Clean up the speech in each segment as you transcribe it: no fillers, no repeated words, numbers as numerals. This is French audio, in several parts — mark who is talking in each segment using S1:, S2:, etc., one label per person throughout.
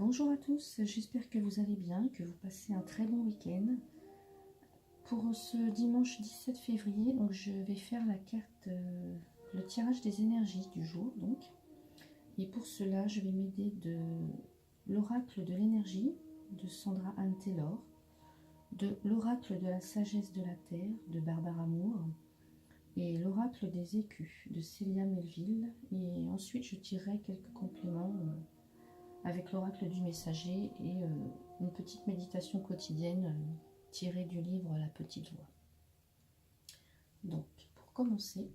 S1: Bonjour à tous, j'espère que vous allez bien, que vous passez un très bon week-end. Pour ce dimanche 17 février, donc je vais faire la carte, le tirage des énergies du jour. Et pour cela, je vais m'aider de l'oracle de l'énergie de Sandra Anne Taylor, de l'oracle de la sagesse de la terre de Barbara Moore et l'oracle des écus de Célia Melville. Et ensuite, je tirerai quelques compléments avec l'oracle du messager et une petite méditation quotidienne tirée du livre La Petite Voix. Donc, pour commencer,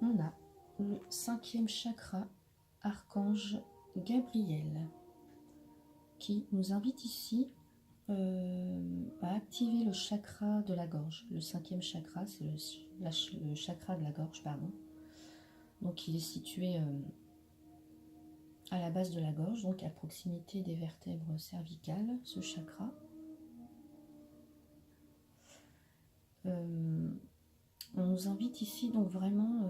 S1: on a le 5e chakra, Archange Gabriel, qui nous invite ici à activer le chakra de la gorge. Le 5e chakra, c'est le chakra de la gorge, pardon. Donc, il est situé à la base de la gorge, donc à proximité des vertèbres cervicales, ce chakra. On nous invite ici donc vraiment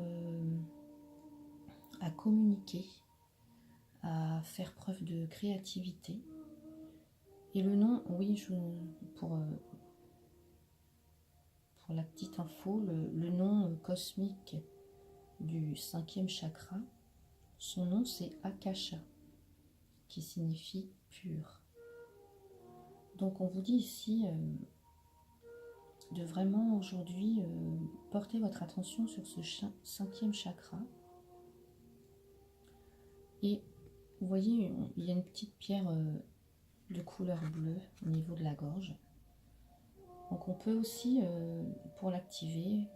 S1: à communiquer, à faire preuve de créativité. Et le nom, oui, pour la petite info, le nom cosmique du 5e chakra, son nom c'est Akasha, qui signifie pur. Donc on vous dit ici de vraiment aujourd'hui porter votre attention sur ce 5e chakra. Et vous voyez, il y a une petite pierre de couleur bleue au niveau de la gorge. Donc on peut aussi, pour l'activer,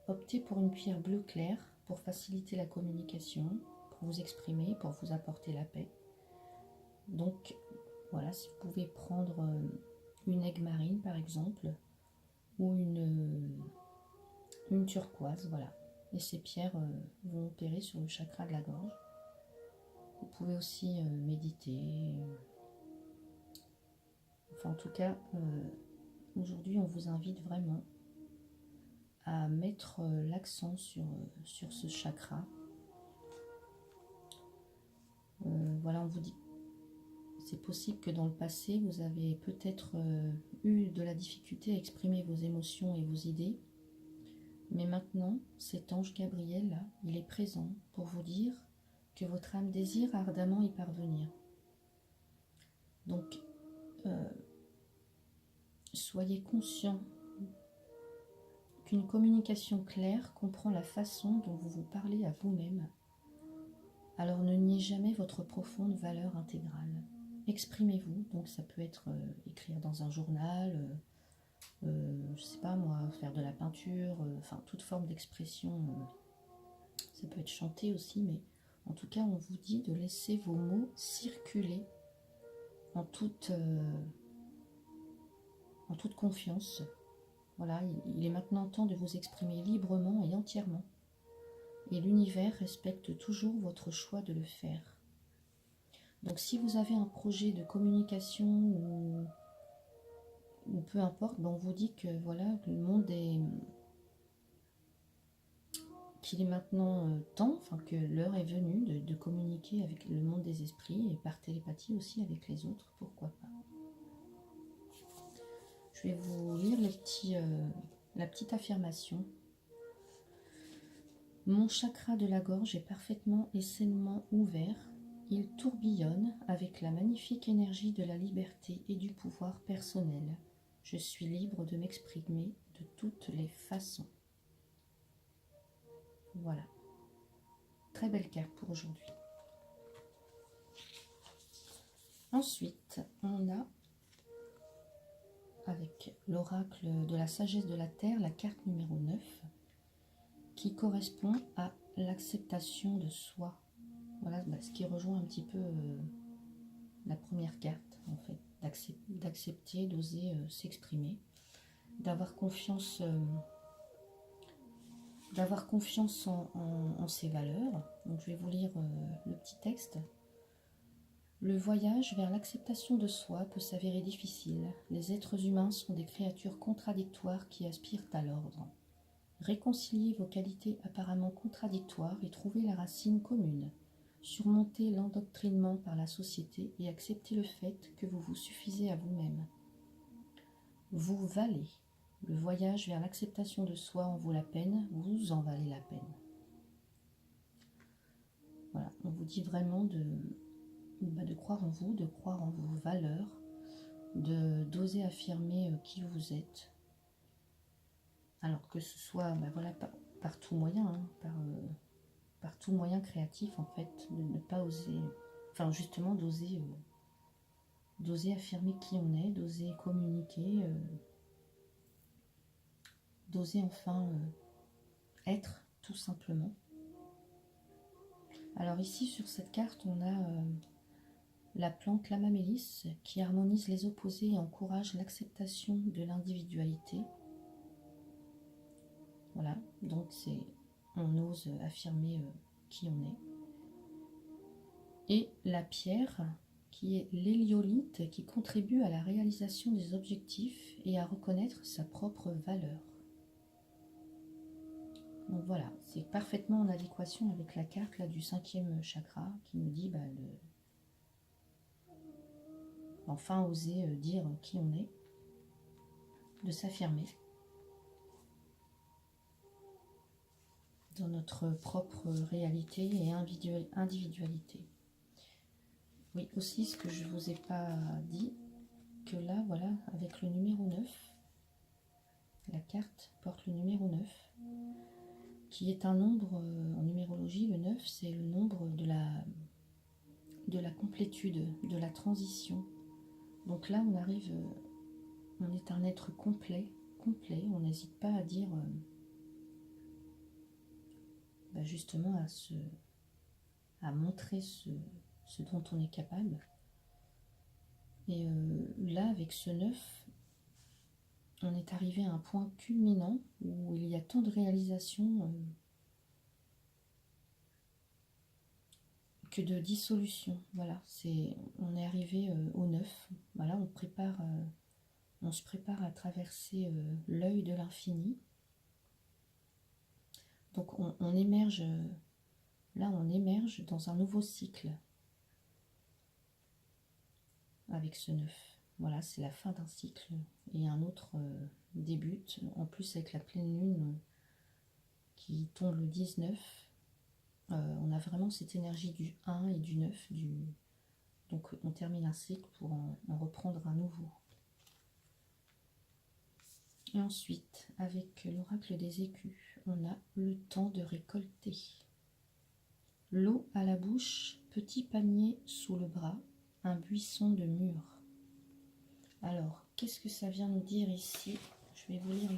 S1: opter pour une pierre bleu clair pour faciliter la communication, pour vous exprimer, pour vous apporter la paix. Donc voilà, si vous pouvez prendre une aigue marine par exemple, ou une turquoise, voilà. Et ces pierres vont opérer sur le chakra de la gorge. Vous pouvez aussi méditer. Enfin, en tout cas, aujourd'hui, on vous invite vraiment à mettre l'accent sur ce chakra. Voilà, on vous dit, c'est possible que dans le passé, vous avez peut-être eu de la difficulté à exprimer vos émotions et vos idées. Mais maintenant, cet ange Gabriel, là, il est présent pour vous dire que votre âme désire ardemment y parvenir. Donc, soyez conscient qu'une communication claire comprend la façon dont vous vous parlez à vous-même. Alors ne niez jamais votre profonde valeur intégrale. Exprimez-vous, donc ça peut être écrire dans un journal, je sais pas moi, faire de la peinture, enfin toute forme d'expression, ça peut être chanter aussi, mais en tout cas on vous dit de laisser vos mots circuler en toute confiance. Voilà, il est maintenant temps de vous exprimer librement et entièrement. Et l'univers respecte toujours votre choix de le faire. Donc si vous avez un projet de communication ou peu importe, ben on vous dit que voilà, le monde est... qu'il est maintenant temps, enfin que l'heure est venue de communiquer avec le monde des esprits et par télépathie aussi avec les autres, pourquoi pas. Je vais vous lire la petite affirmation. Mon chakra de la gorge est parfaitement et sainement ouvert. Il tourbillonne avec la magnifique énergie de la liberté et du pouvoir personnel. Je suis libre de m'exprimer de toutes les façons. Voilà. Très belle carte pour aujourd'hui. Ensuite, on a, avec l'oracle de la sagesse de la terre, la carte numéro 9, qui correspond à l'acceptation de soi. Voilà, ce qui rejoint un petit peu la première carte, en fait, d'accepter, d'oser s'exprimer, d'avoir confiance en ses valeurs. Donc je vais vous lire le petit texte. Le voyage vers l'acceptation de soi peut s'avérer difficile. Les êtres humains sont des créatures contradictoires qui aspirent à l'ordre. Réconciliez vos qualités apparemment contradictoires et trouvez la racine commune. Surmontez l'endoctrinement par la société et acceptez le fait que vous vous suffisez à vous-même. Vous valez. Le voyage vers l'acceptation de soi en vaut la peine, vous en valez la peine. Voilà, on vous dit vraiment de croire en vous, de croire en vos valeurs, d'oser affirmer qui vous êtes. Alors que ce soit voilà, par tout moyen, hein, par tout moyen créatif en fait, de ne pas oser, enfin justement d'oser affirmer qui on est, d'oser communiquer, d'oser enfin être tout simplement. Alors ici sur cette carte on a la plante l'amamélis qui harmonise les opposés et encourage l'acceptation de l'individualité. Voilà, donc on ose affirmer qui on est. Et la pierre qui est l'héliolite qui contribue à la réalisation des objectifs et à reconnaître sa propre valeur. Donc voilà, c'est parfaitement en adéquation avec la carte là, du 5e chakra qui nous dit enfin oser dire qui on est, de s'affirmer dans notre propre réalité et individualité. Oui, aussi ce que je ne vous ai pas dit, que là, voilà, avec le numéro 9, la carte porte le numéro 9, qui est un nombre, en numérologie, le 9, c'est le nombre de la complétude, de la transition. Donc là, on arrive, on est un être complet, on n'hésite pas à dire, justement, à montrer ce dont on est capable. Et là, avec ce 9, on est arrivé à un point culminant où il y a tant de réalisations que de dissolution. Voilà, on est arrivé au 9. Voilà, on se prépare à traverser l'œil de l'infini. Donc on émerge, là on émerge dans un nouveau cycle avec ce 9. Voilà, c'est la fin d'un cycle et un autre débute. En plus avec la pleine lune qui tombe le 19, on a vraiment cette énergie du 1 et du 9. Donc on termine un cycle pour en reprendre un nouveau. Et ensuite, avec l'oracle des écus, on a le temps de récolter. L'eau à la bouche, petit panier sous le bras, un buisson de mûres. Alors, qu'est-ce que ça vient nous dire ici? Je vais vous lire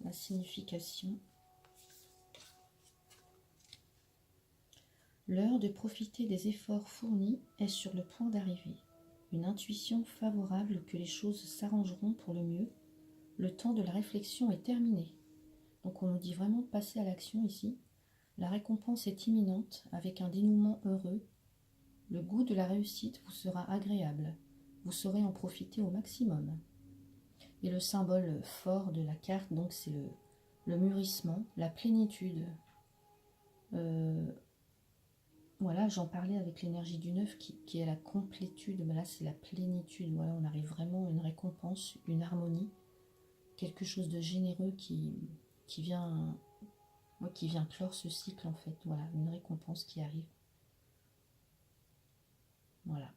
S1: la signification. L'heure de profiter des efforts fournis est sur le point d'arriver. Une intuition favorable que les choses s'arrangeront pour le mieux. Le temps de la réflexion est terminé. Donc on nous dit vraiment de passer à l'action ici. La récompense est imminente avec un dénouement heureux. Le goût de la réussite vous sera agréable. Vous saurez en profiter au maximum. Et le symbole fort de la carte, donc c'est le mûrissement, la plénitude. Voilà, j'en parlais avec l'énergie du 9 qui est la complétude. Mais là, c'est la plénitude. Voilà, on arrive vraiment à une récompense, une harmonie. Quelque chose de généreux qui vient clore ce cycle en fait. Voilà, une récompense qui arrive. Voilà,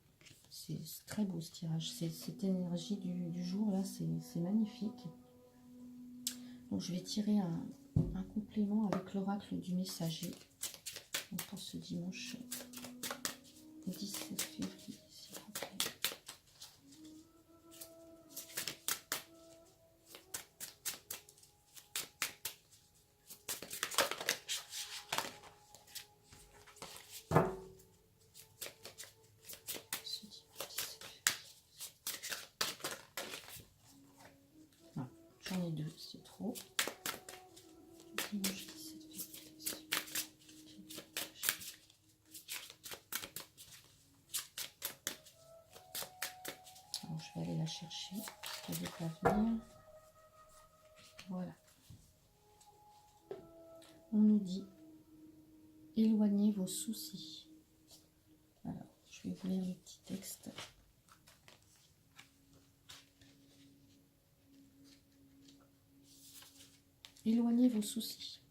S1: c'est très beau ce tirage. Cette énergie du jour là, c'est magnifique. Donc je vais tirer un complément avec l'oracle du messager. Donc pour ce dimanche 17 février, s'il vous plaît. J'en ai deux, c'est trop. Dimanche 17 février. Alors je vais aller la chercher. Elle ne va pas venir. Voilà. On nous dit éloignez vos soucis. vais vous lire le petit texte. Éloignez vos soucis.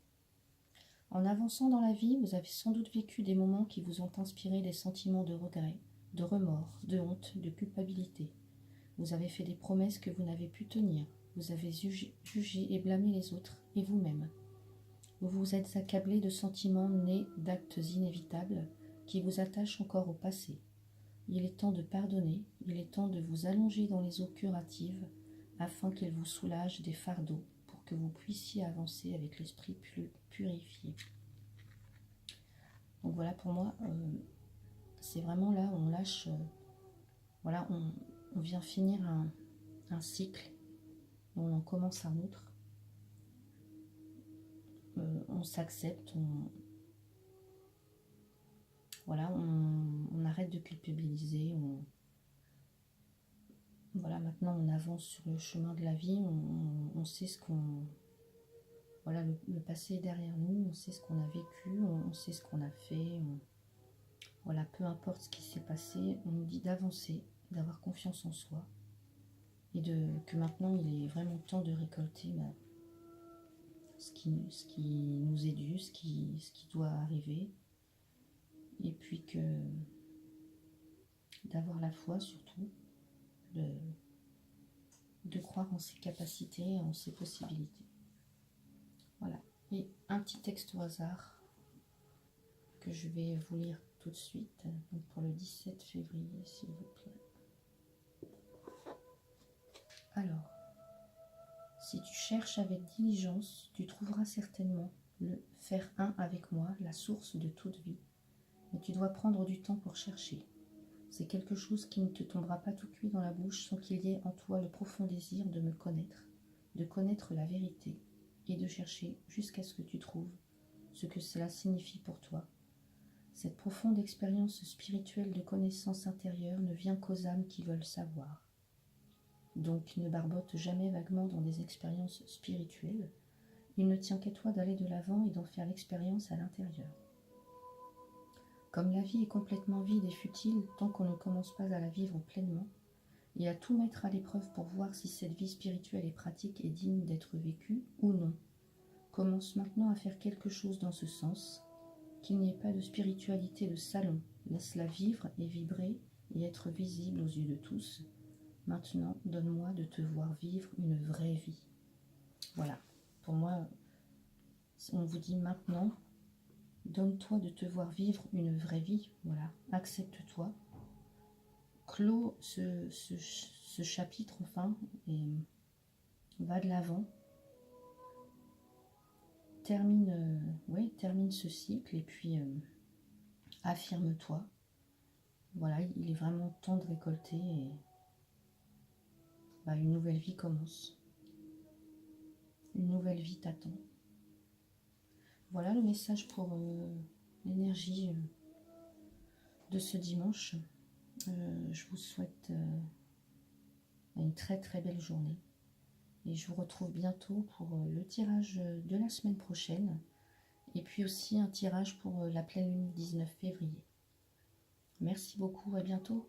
S1: En avançant dans la vie, vous avez sans doute vécu des moments qui vous ont inspiré des sentiments de regret, de remords, de honte, de culpabilité. Vous avez fait des promesses que vous n'avez pu tenir. Vous avez jugé et blâmé les autres et vous-même. Vous vous êtes accablé de sentiments nés d'actes inévitables qui vous attachent encore au passé. Il est temps de pardonner, il est temps de vous allonger dans les eaux curatives afin qu'elles vous soulagent des fardeaux pour que vous puissiez avancer avec l'esprit plus purifié. Donc voilà, pour moi, c'est vraiment là où on lâche, voilà, on vient finir un cycle, on en commence un autre. On s'accepte, voilà, on arrête de culpabiliser, voilà, maintenant on avance sur le chemin de la vie, on sait ce qu'on... Voilà, le passé est derrière nous, on sait ce qu'on a vécu, on sait ce qu'on a fait. Voilà, peu importe ce qui s'est passé, on nous dit d'avancer, d'avoir confiance en soi. Et que maintenant il est vraiment temps de récolter ce qui nous est dû, ce qui doit arriver. Et puis d'avoir la foi surtout, de croire en ses capacités, en ses possibilités. Voilà. Et un petit texte au hasard que je vais vous lire tout de suite, donc pour le 17 février, s'il vous plaît. Alors, si tu cherches avec diligence, tu trouveras certainement le faire un avec moi, la source de toute vie. Mais tu dois prendre du temps pour chercher. C'est quelque chose qui ne te tombera pas tout cuit dans la bouche sans qu'il y ait en toi le profond désir de me connaître, de connaître la vérité, et de chercher jusqu'à ce que tu trouves ce que cela signifie pour toi. Cette profonde expérience spirituelle de connaissance intérieure ne vient qu'aux âmes qui veulent savoir. Donc ne barbote jamais vaguement dans des expériences spirituelles. Il ne tient qu'à toi d'aller de l'avant et d'en faire l'expérience à l'intérieur. Comme la vie est complètement vide et futile tant qu'on ne commence pas à la vivre pleinement, et à tout mettre à l'épreuve pour voir si cette vie spirituelle et pratique est digne d'être vécue ou non, commence maintenant à faire quelque chose dans ce sens, qu'il n'y ait pas de spiritualité de salon, laisse-la vivre et vibrer et être visible aux yeux de tous. Maintenant, donne-moi de te voir vivre une vraie vie. Voilà, pour moi, on vous dit maintenant, donne-toi de te voir vivre une vraie vie. Voilà, accepte-toi. Clôt ce chapitre, enfin, et va de l'avant. Termine ce cycle et puis affirme-toi. Voilà, il est vraiment temps de récolter et une nouvelle vie commence. Une nouvelle vie t'attend. Voilà le message pour l'énergie de ce dimanche. Je vous souhaite une très très belle journée. Et je vous retrouve bientôt pour le tirage de la semaine prochaine. Et puis aussi un tirage pour la pleine lune du 19 février. Merci beaucoup, à bientôt.